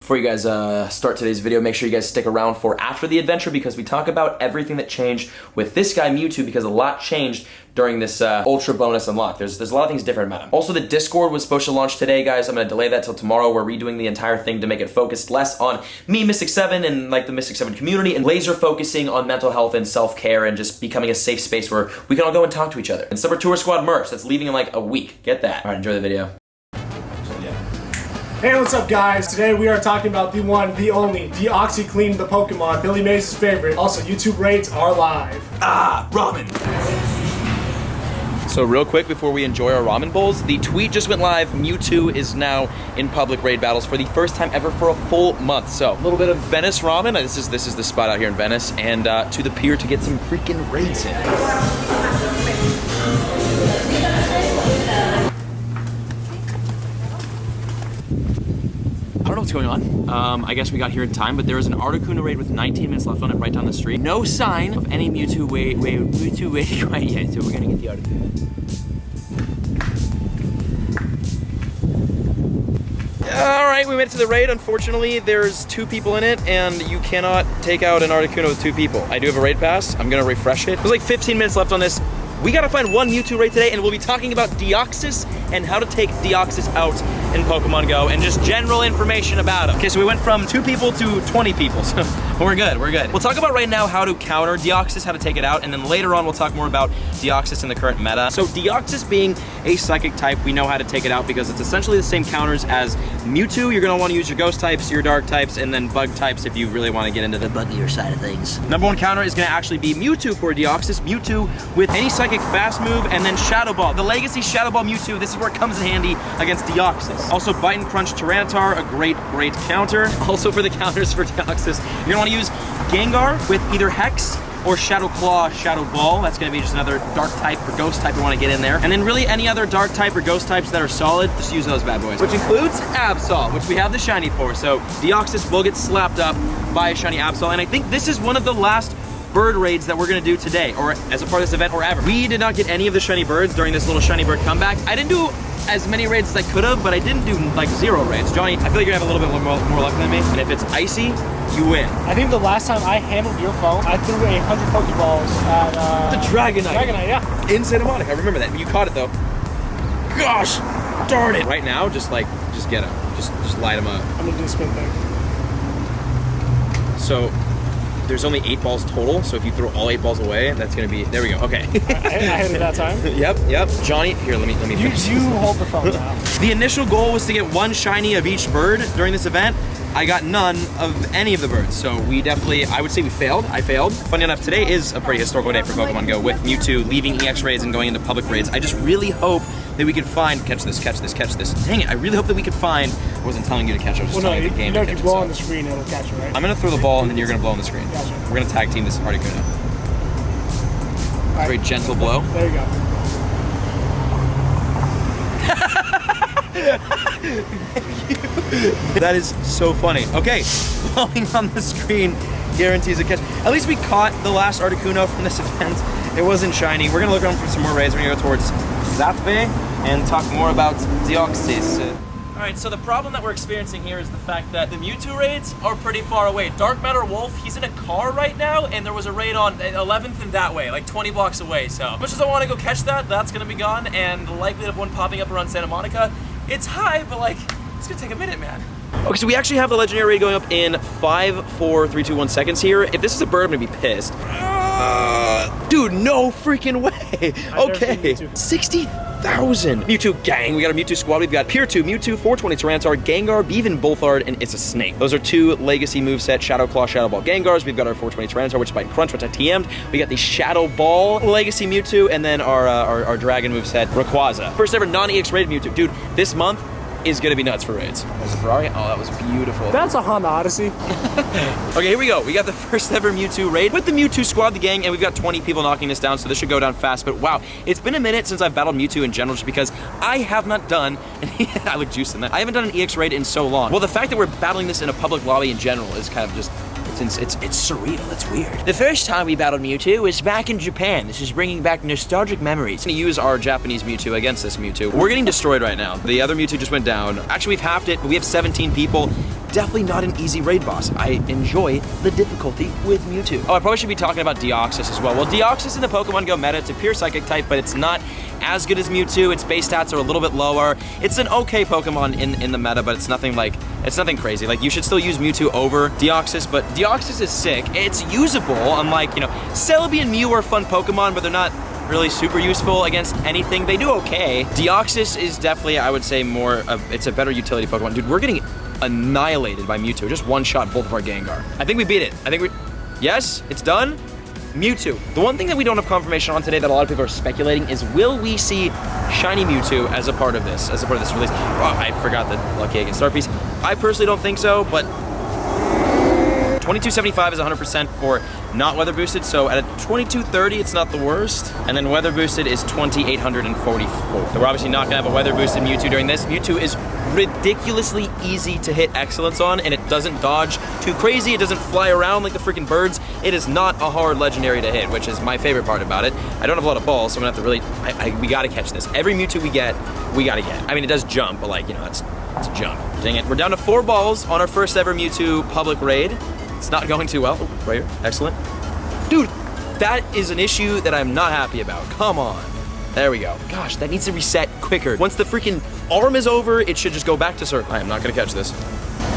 Before you guys start today's video, make sure you guys stick around for after the adventure because we talk about everything that changed with this guy Mewtwo because a lot changed during this ultra bonus unlock. There's a lot of things different about him. Also, the Discord was supposed to launch today, guys. I'm gonna delay that till tomorrow. We're redoing the entire thing to make it focused less on me, Mystic 7, and like the Mystic 7 community, and laser focusing on mental health and self-care and just becoming a safe space where we can all go and talk to each other. And Summer Tour Squad merch, that's leaving in like a week. Get that. All right, enjoy the video. Hey, what's up guys? Today we are talking about the one, the only, Deoxys cleaned the Pokemon, Billy Mays' favorite. Also, YouTube raids are live. Ah, ramen. So real quick before we enjoy our ramen bowls, the tweet just went live. Mewtwo is now in public raid battles for the first time ever for a full month. So a little bit of Venice ramen. This is the spot out here in Venice, and to the pier to get some freaking raids in. I don't know what's going on. I guess we got here in time, but there is an Articuno raid with 19 minutes left on it right down the street. No sign of any Mewtwo waiting quite yet, so we're gonna get the Articuno. Alright, we made it to the raid. Unfortunately, there's 2 people in it, and you cannot take out an Articuno with 2 people. I do have a raid pass. I'm gonna refresh it. There's like 15 minutes left on this. We gotta find one Mewtwo raid today, and we'll be talking about Deoxys and how to take Deoxys out in Pokemon GO, and just general information about him. Okay, so we went from 2 people to 20 people, so we're good, we're good. We'll talk about right now how to counter Deoxys, how to take it out, and then later on we'll talk more about Deoxys in the current meta. So Deoxys being a psychic type, we know how to take it out because it's essentially the same counters as Mewtwo. You're gonna wanna use your ghost types, your dark types, and then bug types if you really wanna get into the buggier side of things. Number 1 counter is gonna actually be Mewtwo for Deoxys. Mewtwo with any psychic fast move, and then Shadow Ball. The Legacy Shadow Ball Mewtwo, this is where it comes in handy against Deoxys. Also, Bite and Crunch Tyranitar, a great counter. Also for the counters for Deoxys, you're gonna wanna use Gengar with either Hex or Shadow Claw, Shadow Ball. That's gonna be just another dark type or ghost type you wanna get in there. And then really any other dark type or ghost types that are solid, just use those bad boys. Which includes Absol, which we have the shiny for. So Deoxys will get slapped up by a shiny Absol. And I think this is one of the last bird raids that we're gonna do today, or as a part of this event, or ever. We did not get any of the shiny birds during this little shiny bird comeback. I didn't do as many raids as I could have, but I didn't do like 0 raids. Johnny, I feel like you're gonna have a little bit more luck than me, and if it's icy, you win. I think the last time I handled your phone, I threw 100 Pokeballs at the Dragonite. Dragonite, yeah. In Santa Monica, I remember that. You caught it though. Gosh, darn it. Right now, just get him. Just light him up. I'm gonna do the spin thing. So, there's only 8 balls total, so if you throw all 8 balls away, that's gonna be, there we go, okay. I hit it that time. Yep. Johnny, here, let me finish. You hold the phone now. The initial goal was to get 1 shiny of each bird during this event. I got none of any of the birds, so we definitely, I would say we failed. I failed. Funny enough, today is a pretty historical day for Pokemon GO with Mewtwo leaving EX raids and going into public raids. I just really hope that we could find, catch this. Dang it, I really hope that we could find, I wasn't telling you to catch it, I was just telling you the game to catch it. If you blow on the screen, it'll catch it, right? I'm gonna throw the ball and then you're gonna blow on the screen. Gotcha. We're gonna tag team this Articuno. Right. Very gentle blow. There you go. That is so funny. Okay, blowing on the screen guarantees a catch. At least we caught the last Articuno from this event. It wasn't shiny. We're gonna look around for some more raids. We're gonna go towards Zapve and talk more about Deoxys. All right, so the problem that we're experiencing here is the fact that the Mewtwo raids are pretty far away. Dark Matter Wolf, he's in a car right now, and there was a raid on 11th and that way, like 20 blocks away. So as much as I want to go catch that, that's gonna be gone, and the likelihood of one popping up around Santa Monica, it's high, but like, it's gonna take a minute, man. Okay, so we actually have the legendary raid going up in 5, 4, 3, 2, 1 seconds here. If this is a bird, I'm gonna be pissed. Dude, no freaking way. Okay, 60,000. Mewtwo gang. We got a Mewtwo squad. We've got Pier 2, Mewtwo, 420 Tyranitar, Gengar, Beaven, Bolthard, and it's a snake. Those are 2 legacy moveset Shadow Claw, Shadow Ball Gengars. We've got our 420 Tyranitar, which is Bite and Crunch, which I TM'd. We got the Shadow Ball legacy Mewtwo, and then our Dragon moveset Rayquaza. First ever non-EX rated Mewtwo. Dude, this month is gonna be nuts for raids. There's a Ferrari. Oh, that was beautiful. That's a Honda Odyssey. Okay, here we go. We got the first ever Mewtwo raid with the Mewtwo squad, the gang, and we've got 20 people knocking this down, so this should go down fast. But wow, it's been a minute since I've battled Mewtwo in general, just because I have not done, I look juiced in that. I haven't done an EX raid in so long. Well, the fact that we're battling this in a public lobby in general is kind of just, it's surreal, it's weird. The first time we battled Mewtwo was back in Japan. This is bringing back nostalgic memories. I'm gonna use our Japanese Mewtwo against this Mewtwo. We're getting destroyed right now. The other Mewtwo just went down. Actually, we've halved it, but we have 17 people. definitely not an easy raid boss. I enjoy the difficulty with Mewtwo. Oh, I probably should be talking about Deoxys as well. Well, Deoxys in the Pokemon GO meta, it's a pure psychic type, but it's not as good as Mewtwo. Its base stats are a little bit lower. It's an okay Pokemon in the meta, but it's nothing crazy. Like, you should still use Mewtwo over Deoxys, but Deoxys is sick. It's usable, unlike, you know, Celebi and Mew are fun Pokemon, but they're not really super useful against anything. They do okay. Deoxys is definitely, I would say, it's a better utility Pokemon. Dude, we're getting annihilated by Mewtwo. Just one-shot both of our Gengar. I think we beat it. Yes, it's done. Mewtwo. The one thing that we don't have confirmation on today that a lot of people are speculating is, will we see shiny Mewtwo as a part of this release? Oh, I forgot the Lucky Egg and Star Piece. I personally don't think so, but 2275 is 100% for not weather boosted, so at a 2230 it's not the worst. And then weather boosted is 2844. So we're obviously not gonna have a weather boosted Mewtwo during this. Mewtwo is ridiculously easy to hit excellence on, and it doesn't dodge too crazy. It doesn't fly around like the freaking birds. It is not a hard legendary to hit, which is my favorite part about it. I don't have a lot of balls, so I'm gonna have to really, we gotta catch this. Every Mewtwo we get, we gotta get. I mean, it does jump, but like, you know, it's a jump. Dang it. We're down to 4 balls on our first ever Mewtwo public raid. It's not going too well. Oh, right here. Excellent. Dude, that is an issue that I'm not happy about. Come on. There we go. Gosh, that needs to reset quicker. Once the freaking arm is over, it should just go back to circle. I am not gonna catch this.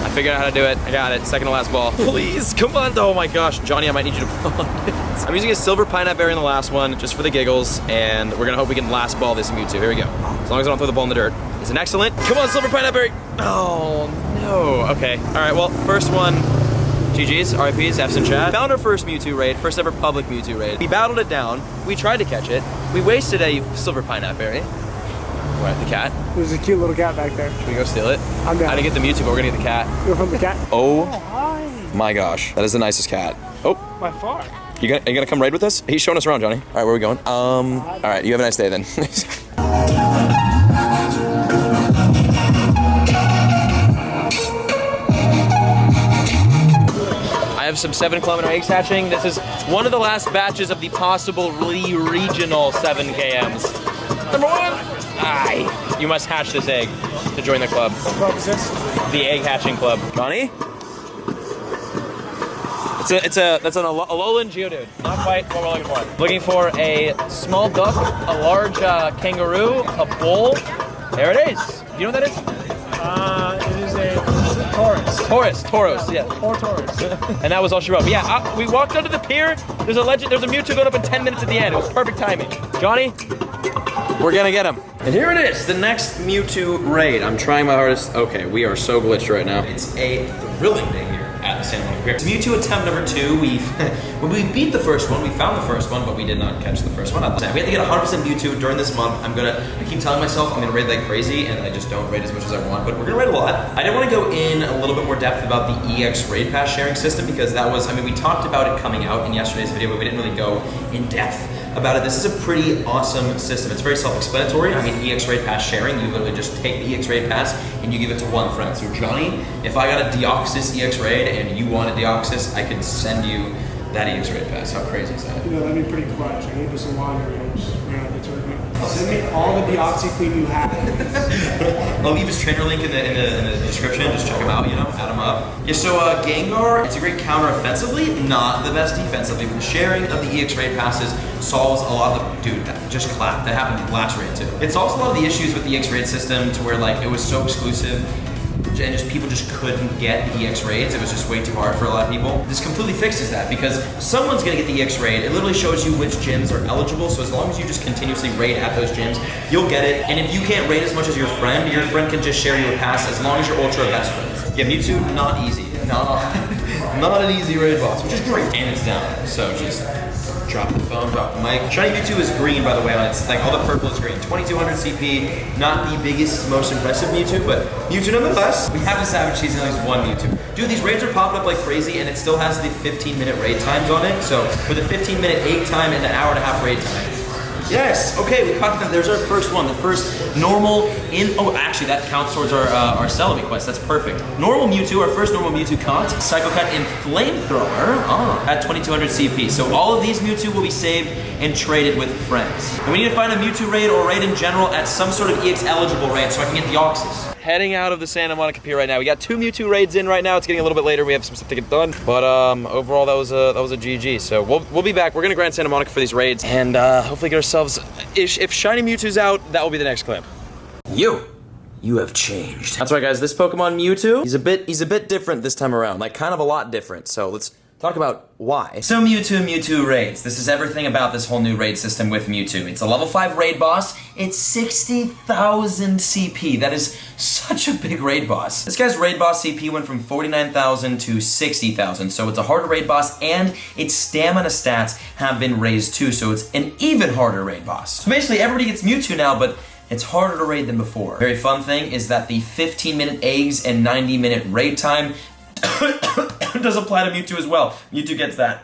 I figured out how to do it. I got it. Second to last ball. Please, come on. Oh my gosh. Johnny, I might need you to blow on it. I'm using a silver pineapple berry in the last one, just for the giggles, and we're gonna hope we can last ball this Mewtwo. Here we go. As long as I don't throw the ball in the dirt. It's an excellent. Come on, silver pineapple berry. Oh no. Okay. All right, well, first one. GG's, RIPs, F's in chat. Found our first Mewtwo raid, first ever public Mewtwo raid. We battled it down, we tried to catch it, we wasted a silver pineapple berry. What, the cat? There's a cute little cat back there. Should we go steal it? I'm down. I didn't get the Mewtwo, but we're gonna get the cat. Go from the cat? Oh, hi. My gosh, that is the nicest cat. Oh. By far. Are you gonna come raid with us? He's showing us around, Johnny. All right, where are we going? All right, you have a nice day then. I have some 7-kilometer eggs hatching. This is one of the last batches of the possible regional 7 KMs. Number 1! Aye. You must hatch this egg to join the club. What club is this? The egg hatching club. Johnny? That's an Alolan Geodude. Not quite what we're looking for. Looking for a small duck, a large kangaroo, a bull. There it is. Do you know what that is? It is a Taurus. Tauros, yeah. Or Taurus. And that was all she wrote. But yeah, we walked under the pier. There's a Mewtwo going up in 10 minutes at the end. It was perfect timing. Johnny, we're gonna get him. And here it is, the next Mewtwo raid. I'm trying my hardest. Okay, we are so glitched right now. It's a thrilling day here at the San Juan Pier. It's Mewtwo attempt number 2. When we beat the first one, we found the first one, but we did not catch the first one. We have to get 100% Mewtwo during this month. I keep telling myself I'm gonna raid like crazy, and I just don't raid as much as I want, but we're gonna raid a lot. I did want to go in a little bit more depth about the EX raid pass sharing system, because that was, we talked about it coming out in yesterday's video, but we didn't really go in depth about it. This is a pretty awesome system. It's very self-explanatory. EX raid pass sharing, you literally just take the EX raid pass and you give it to one friend. So Johnny, if I got a Deoxys EX raid and you want a Deoxys, I could send you that EX raid pass. How crazy is that? You know, that'd be pretty clutch. I need to do some laundry and just the tournament. Send me all the Deoxys clean you have. I'll leave his trainer link in the description. Just check him out, add him up. Yeah, so Gengar, it's a great counter offensively, not the best defensively. But the sharing of the EX raid passes solves a lot of the, dude, just clap. That happened last raid too. It solves a lot of the issues with the EX raid system to where like it was so exclusive and just people just couldn't get the EX raids. It was just way too hard for a lot of people. This completely fixes that because someone's gonna get the EX raid. It literally shows you which gyms are eligible. So as long as you just continuously raid at those gyms, you'll get it. And if you can't raid as much as your friend can just share your pass as long as you're ultra best friends. Yeah, Mewtwo, not easy. No, not an easy raid boss, which is great. And it's down, so just drop the phone, drop the mic. Shiny Mewtwo is green, by the way. It's like all the purple is green. 2200 CP, not the biggest, most impressive Mewtwo, but Mewtwo nonetheless. We have to Savage Season at least one Mewtwo. Dude, these raids are popping up like crazy, and it still has the 15-minute raid times on it. So for the 15-minute egg time and the hour-and-a-half raid time. Yes, okay, we caught them. There's our first one, the first normal oh, actually that counts towards our Celebi quest, that's perfect. Normal Mewtwo, our first normal Mewtwo caught. Psycho Cut and Flamethrower, at 2200 CP. So all of these Mewtwo will be saved and traded with friends. And we need to find a Mewtwo raid or raid in general at some sort of EX eligible raid so I can get Deoxys. heading out of the Santa Monica Pier right now. We got 2 Mewtwo raids in right now. It's getting a little bit later. We have some stuff to get done. But overall, that was a GG. So we'll be back. We're gonna grind Santa Monica for these raids and hopefully get ourselves. If Shiny Mewtwo's out, that will be the next clip. You have changed. That's right, guys. This Pokemon Mewtwo, he's a bit different this time around. Like kind of a lot different. So let's talk about why. So Mewtwo raids. This is everything about this whole new raid system with Mewtwo. It's a level 5 raid boss. It's 60,000 CP. That is such a big raid boss. This guy's raid boss CP went from 49,000 to 60,000. So it's a harder raid boss and its stamina stats have been raised too. So it's an even harder raid boss. So basically everybody gets Mewtwo now, but it's harder to raid than before. Very fun thing is that the 15-minute eggs and 90-minute raid time does apply to Mewtwo as well. Mewtwo gets that.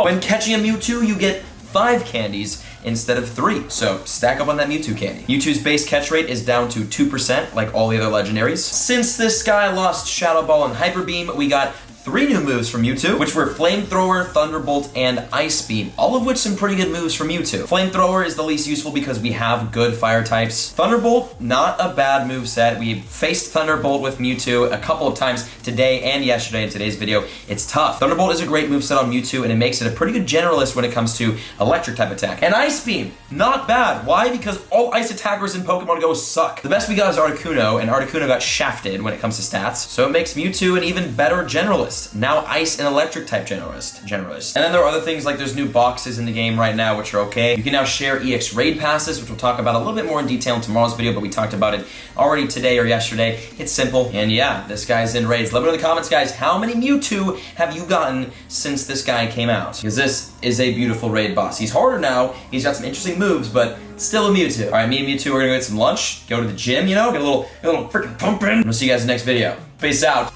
When catching a Mewtwo, you get 5 candies instead of 3. So stack up on that Mewtwo candy. Mewtwo's base catch rate is down to 2%, like all the other legendaries. Since this guy lost Shadow Ball and Hyper Beam, we got 3 new moves from Mewtwo, which were Flamethrower, Thunderbolt, and Ice Beam, all of which some pretty good moves from Mewtwo. Flamethrower is the least useful because we have good fire types. Thunderbolt, not a bad moveset. We faced Thunderbolt with Mewtwo a couple of times today and yesterday in today's video. It's tough. Thunderbolt is a great moveset on Mewtwo, and it makes it a pretty good generalist when it comes to electric type attack. And Ice Beam, not bad. Why? Because all ice attackers in Pokemon GO suck. The best we got is Articuno, and Articuno got shafted when it comes to stats, so it makes Mewtwo an even better generalist. Now ice and electric type generalist. And then there are other things like there's new boxes in the game right now which are okay. You can now share EX raid passes, which we'll talk about a little bit more in detail in tomorrow's video, but we talked about it already today or yesterday. It's simple, and yeah, this guy's in raids. Let me know in the comments, guys, how many Mewtwo have you gotten since this guy came out? Because this is a beautiful raid boss. He's harder now, he's got some interesting moves, but still a Mewtwo. All right, me and Mewtwo, we're gonna go get some lunch, go to the gym, you know, get a little freaking pumping. We'll see you guys in the next video. Peace out.